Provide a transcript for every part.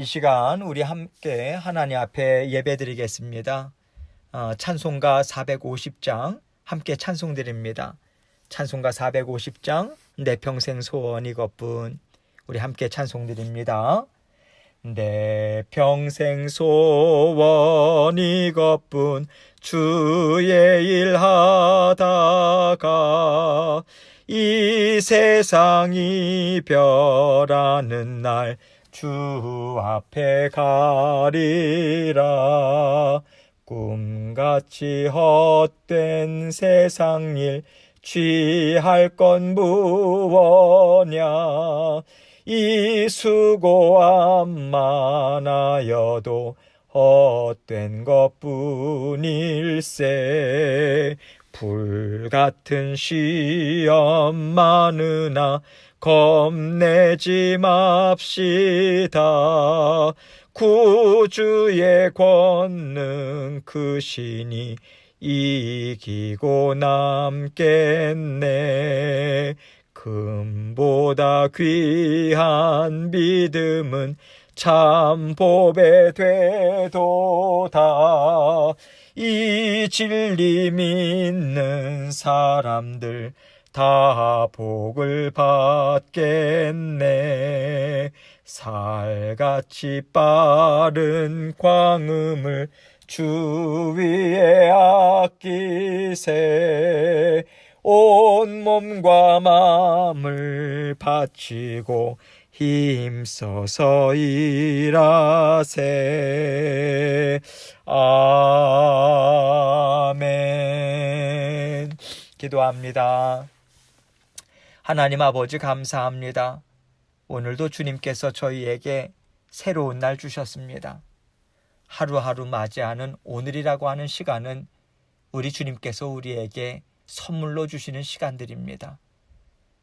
이 시간 우리 함께 하나님 앞에 예배드리겠습니다. 찬송가 450장 함께 찬송드립니다. 찬송가 450장 내 평생 소원 이것뿐. 우리 함께 찬송드립니다. 내 평생 소원 이것뿐, 주의 일 하다가 이 세상 이별하는 날 주 앞에 가리라. 꿈같이 헛된 세상 일 취할 건 무엇냐. 이 수고함 많아여도 헛된 것뿐일세. 불같은 시험 많으나 겁내지 맙시다. 구주의 권능 크시니 이기고 남겠네. 금보다 귀한 믿음은 참 보배 되도다. 이 진리 믿는 사람들 다 복을 받겠네. 살같이 빠른 광음을 주 위에 아끼세. 온 몸과 마음을 바치고 힘써서 일하세. 아멘. 기도합니다. 하나님 아버지 감사합니다. 오늘도 주님께서 저희에게 새로운 날 주셨습니다. 하루하루 맞이하는 오늘이라고 하는 시간은 우리 주님께서 우리에게 선물로 주시는 시간들입니다.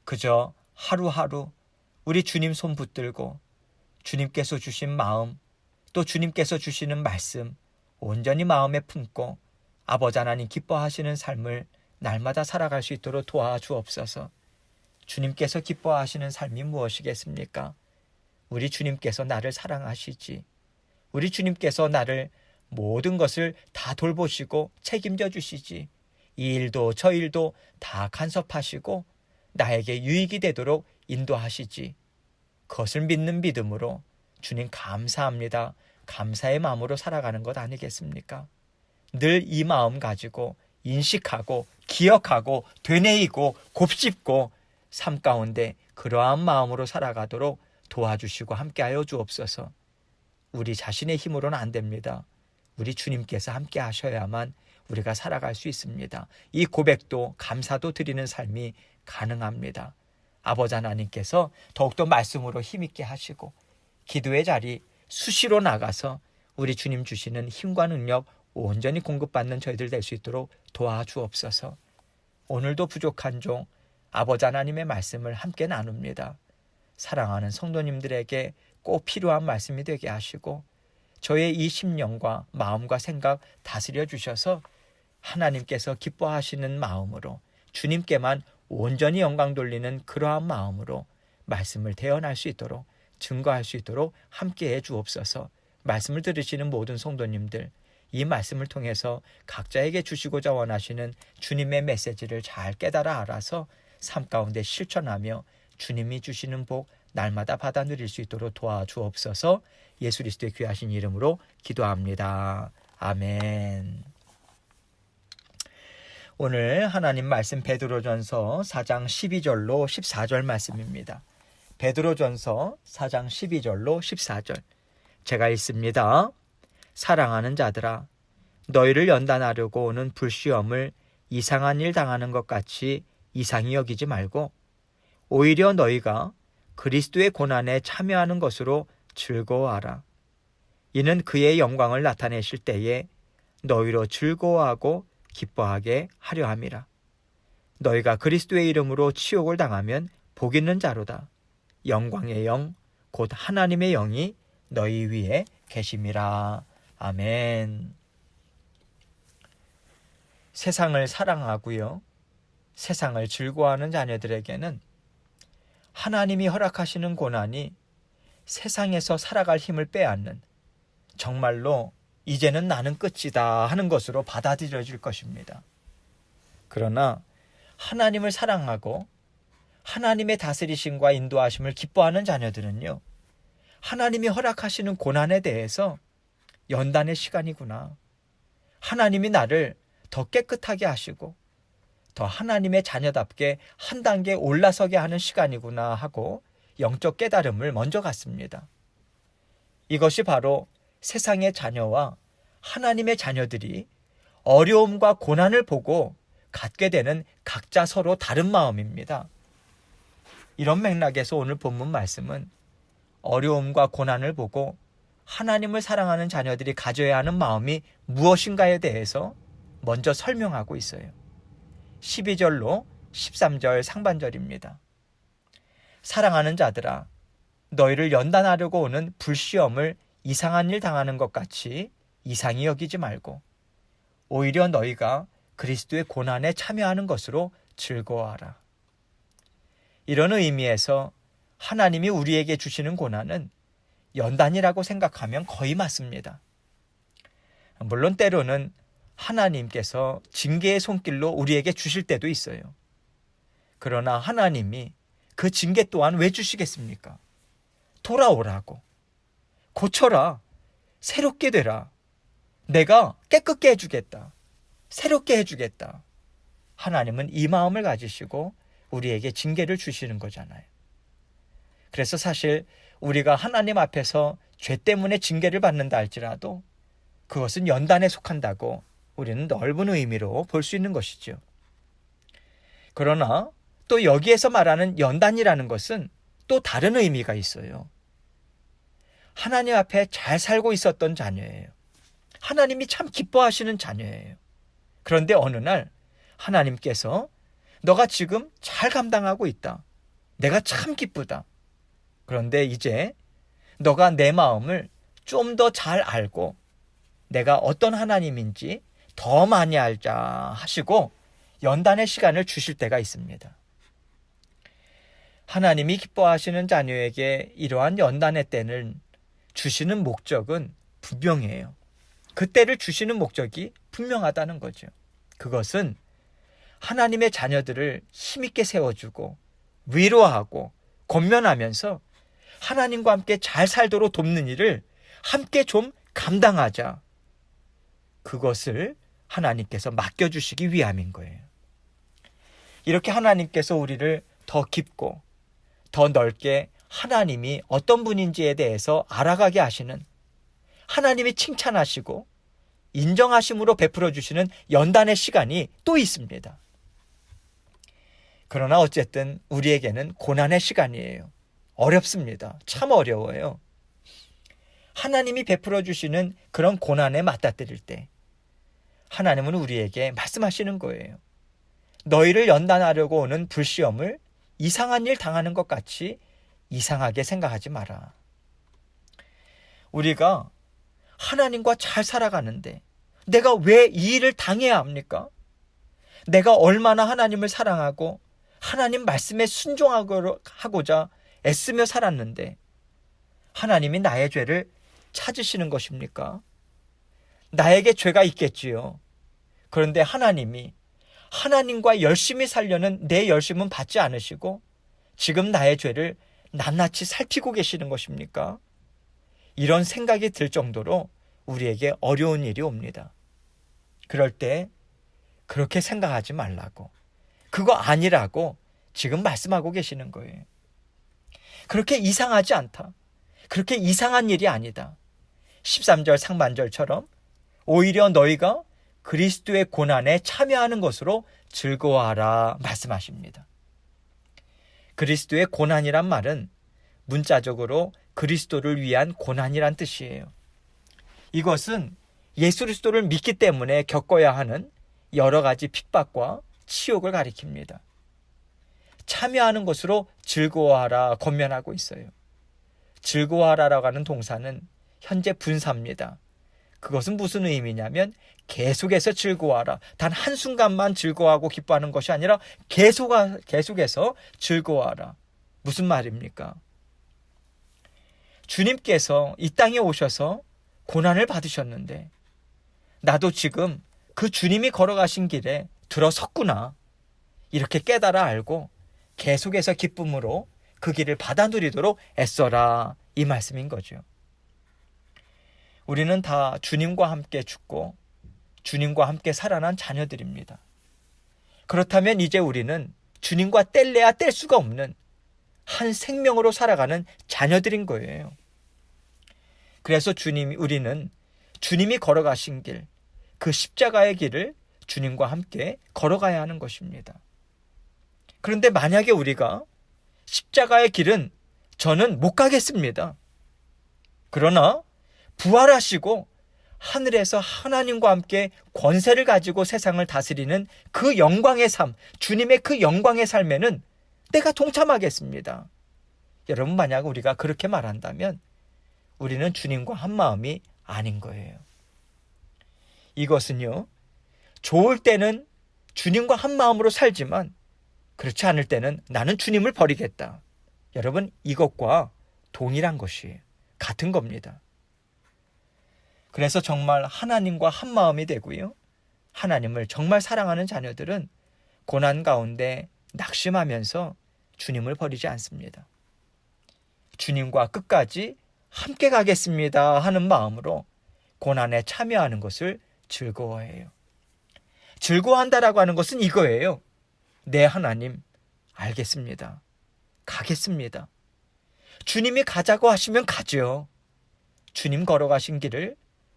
그저 하루하루 우리 주님 손 붙들고 주님께서 주신 마음, 또 주님께서 주시는 말씀 온전히 마음에 품고 아버지 하나님 기뻐하시는 삶을 날마다 살아갈 수 있도록 도와주옵소서. 주님께서 기뻐하시는 삶이 무엇이겠습니까? 우리 주님께서 나를 사랑하시지. 우리 주님께서 나를 모든 것을 다 돌보시고 책임져 주시지. 이 일도 저 일도 다 간섭하시고 나에게 유익이 되도록 인도하시지. 그것을 믿는 믿음으로 주님 감사합니다. 감사의 마음으로 살아가는 것 아니겠습니까? 늘 이 마음 가지고 인식하고 기억하고 되뇌이고 곱씹고 삶 가운데 그러한 마음으로 살아가도록 도와주시고 함께하여 주옵소서. 우리 자신의 힘으로는 안 됩니다. 우리 주님께서 함께 하셔야만 우리가 살아갈 수 있습니다. 이 고백도 감사도 드리는 삶이 가능합니다. 아버지 하나님께서 더욱더 말씀으로 힘있게 하시고 기도의 자리 수시로 나가서 우리 주님 주시는 힘과 능력 온전히 공급받는 저희들 될 수 있도록 도와주옵소서. 오늘도 부족한 종 아버지 하나님의 말씀을 함께 나눕니다. 사랑하는 성도님들에게 꼭 필요한 말씀이 되게 하시고 저의 이 심령과 마음과 생각 다스려 주셔서 하나님께서 기뻐하시는 마음으로 주님께만 온전히 영광 돌리는 그러한 마음으로 말씀을 대언할 수 있도록 증거할 수 있도록 함께해 주옵소서. 말씀을 들으시는 모든 성도님들 이 말씀을 통해서 각자에게 주시고자 원하시는 주님의 메시지를 잘 깨달아 알아서 삶 가운데 실천하며 주님이 주시는 복 날마다 받아 누릴 수 있도록 도와주옵소서. 예수 그리스도의 귀하신 이름으로 기도합니다. 아멘. 오늘 하나님 말씀 베드로전서 4장 12절로 14절 말씀입니다. 베드로전서 4장 12절로 14절 제가 읽습니다. 사랑하는 자들아, 너희를 연단하려고 오는 불시험을 이상한 일 당하는 것 같이 이상히 여기지 말고 오히려 너희가 그리스도의 고난에 참여하는 것으로 즐거워하라. 이는 그의 영광을 나타내실 때에 너희로 즐거워하고 기뻐하게 하려 함이라. 너희가 그리스도의 이름으로 치욕을 당하면 복 있는 자로다. 영광의 영, 곧 하나님의 영이 너희 위에 계심이라. 아멘. 세상을 사랑하고요, 세상을 즐거워하는 자녀들에게는 하나님이 허락하시는 고난이 세상에서 살아갈 힘을 빼앗는, 정말로 이제는 나는 끝이다 하는 것으로 받아들여질 것입니다. 그러나 하나님을 사랑하고 하나님의 다스리심과 인도하심을 기뻐하는 자녀들은요, 하나님이 허락하시는 고난에 대해서 연단의 시간이구나, 하나님이 나를 더 깨끗하게 하시고 더 하나님의 자녀답게 한 단계 올라서게 하는 시간이구나 하고 영적 깨달음을 먼저 갖습니다. 이것이 바로 세상의 자녀와 하나님의 자녀들이 어려움과 고난을 보고 갖게 되는 각자 서로 다른 마음입니다. 이런 맥락에서 오늘 본문 말씀은 어려움과 고난을 보고 하나님을 사랑하는 자녀들이 가져야 하는 마음이 무엇인가에 대해서 먼저 설명하고 있어요. 12절로 13절 상반절입니다. 사랑하는 자들아, 너희를 연단하려고 오는 불시험을 이상한 일 당하는 것 같이 이상히 여기지 말고 오히려 너희가 그리스도의 고난에 참여하는 것으로 즐거워하라. 이런 의미에서 하나님이 우리에게 주시는 고난은 연단이라고 생각하면 거의 맞습니다. 물론 때로는 하나님께서 징계의 손길로 우리에게 주실 때도 있어요. 그러나 하나님이 그 징계 또한 왜 주시겠습니까? 돌아오라고, 고쳐라, 새롭게 되라, 내가 깨끗게 해주겠다, 새롭게 해주겠다. 하나님은 이 마음을 가지시고 우리에게 징계를 주시는 거잖아요. 그래서 사실 우리가 하나님 앞에서 죄 때문에 징계를 받는다 할지라도 그것은 연단에 속한다고 우리는 넓은 의미로 볼 수 있는 것이죠. 그러나 또 여기에서 말하는 연단이라는 것은 또 다른 의미가 있어요. 하나님 앞에 잘 살고 있었던 자녀예요. 하나님이 참 기뻐하시는 자녀예요. 그런데 어느 날 하나님께서 너가 지금 잘 감당하고 있다, 내가 참 기쁘다, 그런데 이제 너가 내 마음을 좀 더 잘 알고 내가 어떤 하나님인지 더 많이 알자 하시고 연단의 시간을 주실 때가 있습니다. 하나님이 기뻐하시는 자녀에게 이러한 연단의 때는 주시는 목적은 분명해요. 그때를 주시는 목적이 분명하다는 거죠. 그것은 하나님의 자녀들을 힘있게 세워주고 위로하고 권면하면서 하나님과 함께 잘 살도록 돕는 일을 함께 좀 감당하자, 그것을 하나님께서 맡겨주시기 위함인 거예요. 이렇게 하나님께서 우리를 더 깊고 더 넓게 하나님이 어떤 분인지에 대해서 알아가게 하시는, 하나님이 칭찬하시고 인정하심으로 베풀어 주시는 연단의 시간이 또 있습니다. 그러나 어쨌든 우리에게는 고난의 시간이에요. 어렵습니다. 참 어려워요. 하나님이 베풀어 주시는 그런 고난에 맞닥뜨릴 때 하나님은 우리에게 말씀하시는 거예요. 너희를 연단하려고 오는 불시험을 이상한 일 당하는 것 같이 이상하게 생각하지 마라. 우리가 하나님과 잘 살아가는데 내가 왜 이 일을 당해야 합니까? 내가 얼마나 하나님을 사랑하고 하나님 말씀에 순종하고자 애쓰며 살았는데 하나님이 나의 죄를 찾으시는 것입니까? 나에게 죄가 있겠지요. 그런데 하나님이 하나님과 열심히 살려는 내 열심은 받지 않으시고 지금 나의 죄를 낱낱이 살피고 계시는 것입니까? 이런 생각이 들 정도로 우리에게 어려운 일이 옵니다. 그럴 때 그렇게 생각하지 말라고, 그거 아니라고 지금 말씀하고 계시는 거예요. 그렇게 이상하지 않다, 그렇게 이상한 일이 아니다. 13절 상반절처럼 오히려 너희가 그리스도의 고난에 참여하는 것으로 즐거워하라 말씀하십니다. 그리스도의 고난이란 말은 문자적으로 그리스도를 위한 고난이란 뜻이에요. 이것은 예수 그리스도를 믿기 때문에 겪어야 하는 여러 가지 핍박과 치욕을 가리킵니다. 참여하는 것으로 즐거워하라 권면하고 있어요. 즐거워하라라고 하는 동사는 현재 분사입니다. 그것은 무슨 의미냐면 계속해서 즐거워하라, 단 한순간만 즐거워하고 기뻐하는 것이 아니라 계속해서 즐거워하라. 무슨 말입니까? 주님께서 이 땅에 오셔서 고난을 받으셨는데 나도 지금 그 주님이 걸어가신 길에 들어섰구나. 이렇게 깨달아 알고 계속해서 기쁨으로 그 길을 받아 누리도록 애써라. 이 말씀인 거죠. 우리는 다 주님과 함께 죽고 주님과 함께 살아난 자녀들입니다. 그렇다면 이제 우리는 주님과 뗄래야 뗄 수가 없는 한 생명으로 살아가는 자녀들인 거예요. 그래서 우리는 주님이 걸어가신 길, 그 십자가의 길을 주님과 함께 걸어가야 하는 것입니다. 그런데 만약에 우리가 십자가의 길은 저는 못 가겠습니다. 그러나 부활하시고 하늘에서 하나님과 함께 권세를 가지고 세상을 다스리는 그 영광의 삶, 주님의 그 영광의 삶에는 내가 동참하겠습니다. 여러분, 만약 우리가 그렇게 말한다면 우리는 주님과 한 마음이 아닌 거예요. 이것은요, 좋을 때는 주님과 한 마음으로 살지만 그렇지 않을 때는 나는 주님을 버리겠다. 여러분, 이것과 동일한 것이에요. 같은 겁니다. 그래서 정말 하나님과 한 마음이 되고요. 하나님을 정말 사랑하는 자녀들은 고난 가운데 낙심하면서 주님을 버리지 않습니다. 주님과 끝까지 함께 가겠습니다 하는 마음으로 고난에 참여하는 것을 즐거워해요. 즐거워한다라고 하는 것은 이거예요. 네, 하나님, 알겠습니다. 가겠습니다. 주님이 가자고 하시면 가죠. 주님 걸어가신 길을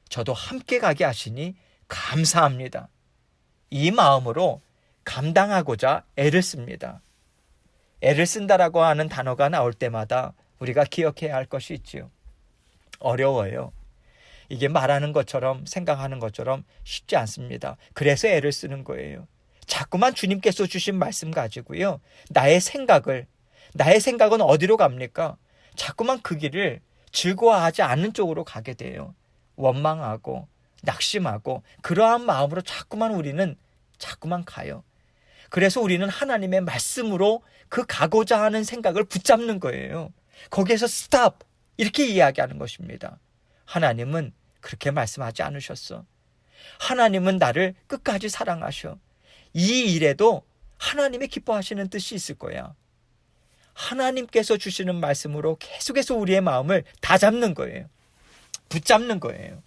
저도 함께 가게 하시니 감사합니다. 이 마음으로 감당하고자 애를 씁니다. 애를 쓴다라고 하는 단어가 나올 때마다 우리가 기억해야 할 것이 있지요. 어려워요. 이게 말하는 것처럼 생각하는 것처럼 쉽지 않습니다. 그래서 애를 쓰는 거예요. 자꾸만 주님께서 주신 말씀 가지고요. 나의 생각은 어디로 갑니까? 자꾸만 그 길을 즐거워하지 않는 쪽으로 가게 돼요. 원망하고 낙심하고 그러한 마음으로 우리는 자꾸만 가요. 그래서 우리는 하나님의 말씀으로 그 가고자 하는 생각을 붙잡는 거예요. 거기에서 스탑! 이렇게 이야기하는 것입니다. 하나님은 그렇게 말씀하지 않으셨어. 하나님은 나를 끝까지 사랑하셔. 이 일에도 하나님이 기뻐하시는 뜻이 있을 거야. 하나님께서 주시는 말씀으로 계속해서 우리의 마음을 다잡는 거예요. 붙잡는 거예요.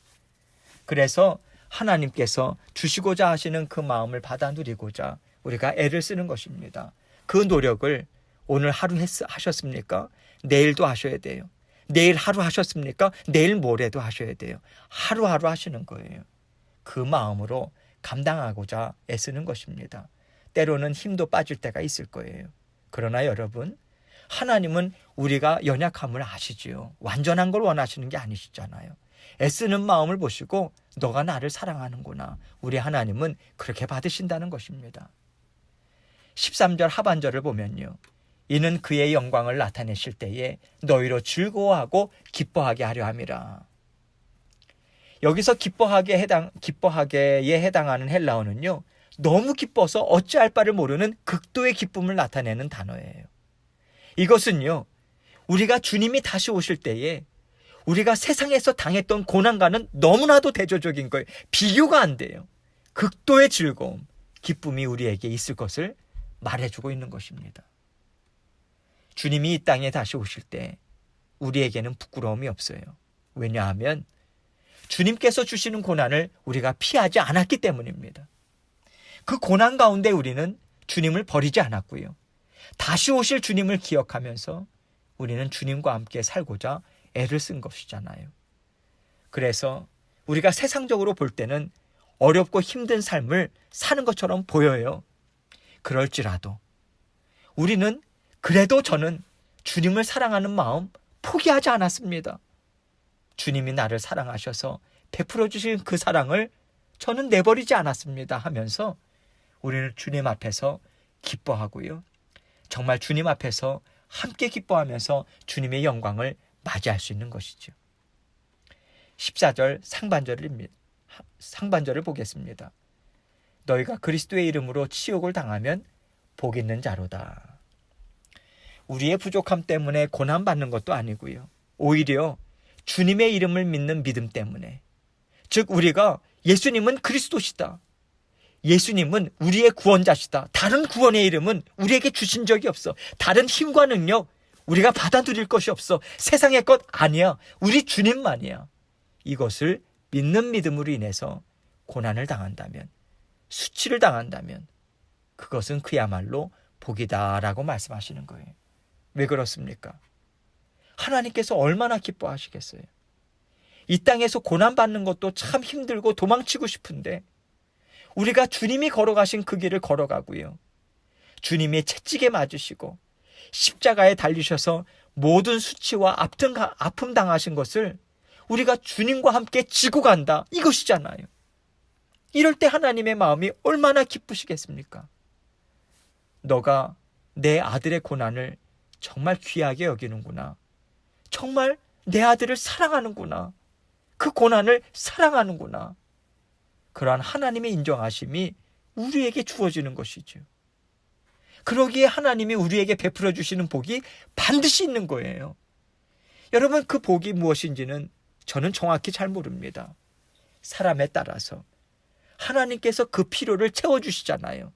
그래서 하나님께서 주시고자 하시는 그 마음을 받아 누리고자 우리가 애를 쓰는 것입니다. 그 노력을 오늘 하루 하셨습니까? 내일도 하셔야 돼요. 내일 하루 하셨습니까? 내일 모레도 하셔야 돼요. 하루하루 하시는 거예요. 그 마음으로 감당하고자 애쓰는 것입니다. 때로는 힘도 빠질 때가 있을 거예요. 그러나 여러분, 하나님은 우리가 연약함을 아시지요. 완전한 걸 원하시는 게 아니시잖아요. 애쓰는 마음을 보시고 너가 나를 사랑하는구나. 우리 하나님은 그렇게 받으신다는 것입니다. 13절 하반절을 보면요. 이는 그의 영광을 나타내실 때에 너희로 즐거워하고 기뻐하게 하려 함이라. 여기서 기뻐하게에 해당하는 헬라어는요. 너무 기뻐서 어찌할 바를 모르는 극도의 기쁨을 나타내는 단어예요. 이것은요. 우리가 주님이 다시 오실 때에 우리가 세상에서 당했던 고난과는 너무나도 대조적인 거예요. 비교가 안 돼요. 극도의 즐거움, 기쁨이 우리에게 있을 것을 말해주고 있는 것입니다. 주님이 이 땅에 다시 오실 때 우리에게는 부끄러움이 없어요. 왜냐하면 주님께서 주시는 고난을 우리가 피하지 않았기 때문입니다. 그 고난 가운데 우리는 주님을 버리지 않았고요. 다시 오실 주님을 기억하면서 우리는 주님과 함께 살고자 애를 쓴 것이잖아요. 그래서 우리가 세상적으로 볼 때는 어렵고 힘든 삶을 사는 것처럼 보여요. 그럴지라도 우리는 그래도 저는 주님을 사랑하는 마음 포기하지 않았습니다. 주님이 나를 사랑하셔서 베풀어 주신 그 사랑을 저는 내버리지 않았습니다 하면서 우리는 주님 앞에서 기뻐하고요. 정말 주님 앞에서 함께 기뻐하면서 주님의 영광을 맞이할 수 있는 것이죠. 14절 상반절을 보겠습니다. 너희가 그리스도의 이름으로 치욕을 당하면 복 있는 자로다. 우리의 부족함 때문에 고난받는 것도 아니고요. 오히려 주님의 이름을 믿는 믿음 때문에, 즉 우리가 예수님은 그리스도시다, 예수님은 우리의 구원자시다, 다른 구원의 이름은 우리에게 주신 적이 없어, 다른 힘과 능력 우리가 받아 누릴 것이 없어, 세상의 것 아니야, 우리 주님만이야, 이것을 믿는 믿음으로 인해서 고난을 당한다면, 수치를 당한다면 그것은 그야말로 복이다라고 말씀하시는 거예요. 왜 그렇습니까? 하나님께서 얼마나 기뻐하시겠어요? 이 땅에서 고난받는 것도 참 힘들고 도망치고 싶은데 우리가 주님이 걸어가신 그 길을 걸어가고요, 주님이 채찍에 맞으시고 십자가에 달리셔서 모든 수치와 아픔 당하신 것을 우리가 주님과 함께 지고 간다, 이것이잖아요. 이럴 때 하나님의 마음이 얼마나 기쁘시겠습니까? 너가 내 아들의 고난을 정말 귀하게 여기는구나, 정말 내 아들을 사랑하는구나, 그 고난을 사랑하는구나, 그러한 하나님의 인정하심이 우리에게 주어지는 것이죠. 그러기에 하나님이 우리에게 베풀어 주시는 복이 반드시 있는 거예요. 여러분, 그 복이 무엇인지는 저는 정확히 잘 모릅니다. 사람에 따라서 하나님께서 그 필요를 채워주시잖아요.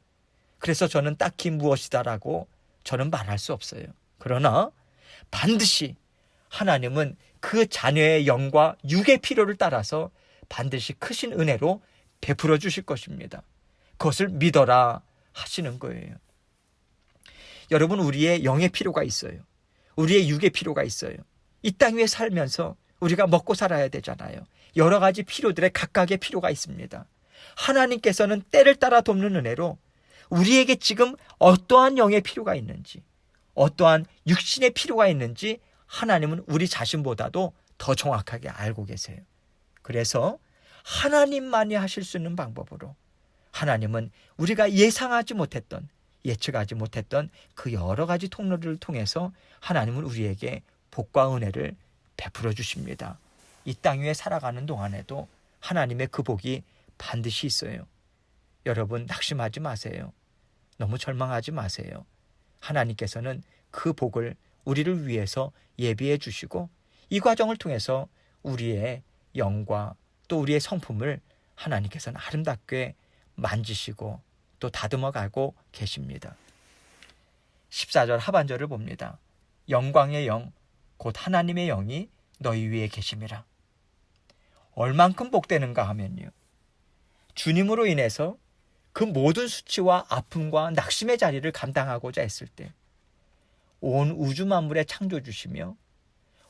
그래서 저는 딱히 무엇이다라고 저는 말할 수 없어요. 그러나 반드시 하나님은 그 자녀의 영과 육의 필요를 따라서 반드시 크신 은혜로 베풀어 주실 것입니다. 그것을 믿어라 하시는 거예요. 여러분, 우리의 영의 필요가 있어요. 우리의 육의 필요가 있어요. 이 땅 위에 살면서 우리가 먹고 살아야 되잖아요. 여러 가지 필요들의 각각의 필요가 있습니다. 하나님께서는 때를 따라 돕는 은혜로 우리에게 지금 어떠한 영의 필요가 있는지, 어떠한 육신의 필요가 있는지 하나님은 우리 자신보다도 더 정확하게 알고 계세요. 그래서 하나님만이 하실 수 있는 방법으로 하나님은 우리가 예상하지 못했던, 예측하지 못했던 그 여러 가지 통로를 통해서 하나님은 우리에게 복과 은혜를 베풀어 주십니다. 이 땅 위에 살아가는 동안에도 하나님의 그 복이 반드시 있어요. 여러분, 낙심하지 마세요. 너무 절망하지 마세요. 하나님께서는 그 복을 우리를 위해서 예비해 주시고 이 과정을 통해서 우리의 영과 또 우리의 성품을 하나님께서는 아름답게 만지시고 또 다듬어 가고 계십니다. 14절 하반절을 봅니다. 영광의 영 곧 하나님의 영이 너희 위에 계심이라. 얼만큼 복되는가 하면요, 주님으로 인해서 그 모든 수치와 아픔과 낙심의 자리를 감당하고자 했을 때 온 우주 만물의 창조주시며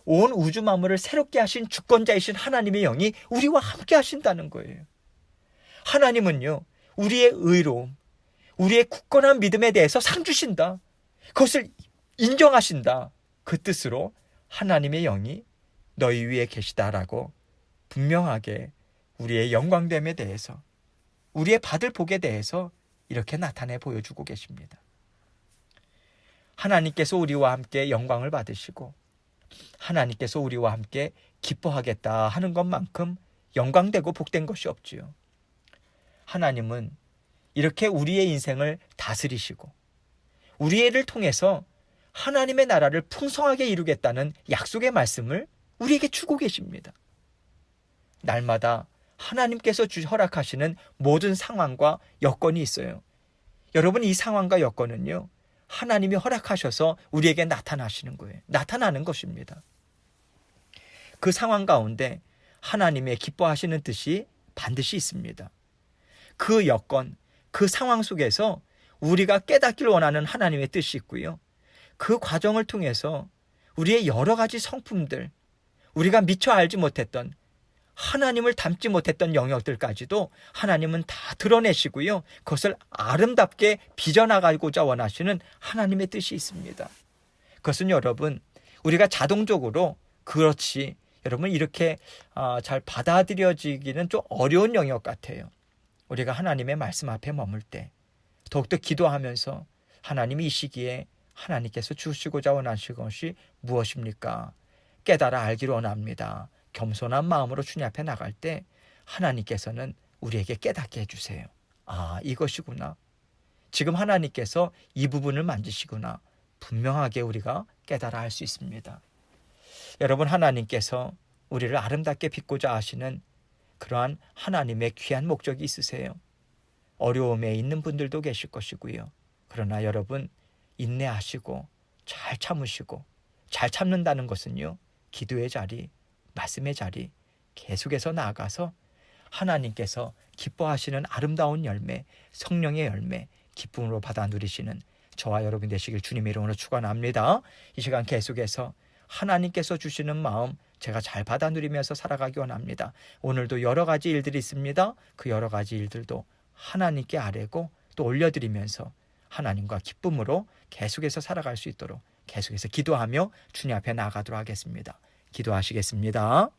온 우주 만물을 새롭게 하신 주권자이신 하나님의 영이 우리와 함께 하신다는 거예요. 하나님은요, 우리의 의로움, 우리의 굳건한 믿음에 대해서 상 주신다, 그것을 인정하신다, 그 뜻으로 하나님의 영이 너희 위에 계시다라고 분명하게 우리의 영광됨에 대해서, 우리의 받을 복에 대해서 이렇게 나타내 보여주고 계십니다. 하나님께서 우리와 함께 영광을 받으시고 하나님께서 우리와 함께 기뻐하겠다 하는 것만큼 영광되고 복된 것이 없지요. 하나님은 이렇게 우리의 인생을 다스리시고 우리를 통해서 하나님의 나라를 풍성하게 이루겠다는 약속의 말씀을 우리에게 주고 계십니다. 날마다 하나님께서 허락하시는 모든 상황과 여건이 있어요. 여러분, 이 상황과 여건은요, 하나님이 허락하셔서 우리에게 나타나시는 거예요. 나타나는 것입니다. 그 상황 가운데 하나님의 기뻐하시는 뜻이 반드시 있습니다. 그 여건, 그 상황 속에서 우리가 깨닫길 원하는 하나님의 뜻이 있고요, 그 과정을 통해서 우리의 여러 가지 성품들, 우리가 미처 알지 못했던, 하나님을 닮지 못했던 영역들까지도 하나님은 다 드러내시고요, 그것을 아름답게 빚어나가고자 원하시는 하나님의 뜻이 있습니다. 그것은 여러분, 우리가 자동적으로 그렇지, 여러분, 이렇게 잘 받아들여지기는 좀 어려운 영역 같아요. 우리가 하나님의 말씀 앞에 머물 때 더욱더 기도하면서 하나님이 이 시기에 하나님께서 주시고자 원하시는 것이 무엇입니까? 깨달아 알기를 원합니다. 겸손한 마음으로 주님 앞에 나갈 때 하나님께서는 우리에게 깨닫게 해주세요. 아, 이것이구나. 지금 하나님께서 이 부분을 만지시구나. 분명하게 우리가 깨달아 알 수 있습니다. 여러분, 하나님께서 우리를 아름답게 빚고자 하시는 그러한 하나님의 귀한 목적이 있으세요. 어려움에 있는 분들도 계실 것이고요. 그러나 여러분, 인내하시고 잘 참으시고, 잘 참는다는 것은요, 기도의 자리, 말씀의 자리 계속해서 나아가서 하나님께서 기뻐하시는 아름다운 열매, 성령의 열매, 기쁨으로 받아 누리시는 저와 여러분 되시길 주님의 이름으로 축원합니다. 이 시간 계속해서 하나님께서 주시는 마음 제가 잘 받아 누리면서 살아가기 원합니다. 오늘도 여러 가지 일들이 있습니다. 그 여러 가지 일들도 하나님께 아뢰고 또 올려드리면서 하나님과 기쁨으로 계속해서 살아갈 수 있도록 계속해서 기도하며 주님 앞에 나아가도록 하겠습니다. 기도하시겠습니다.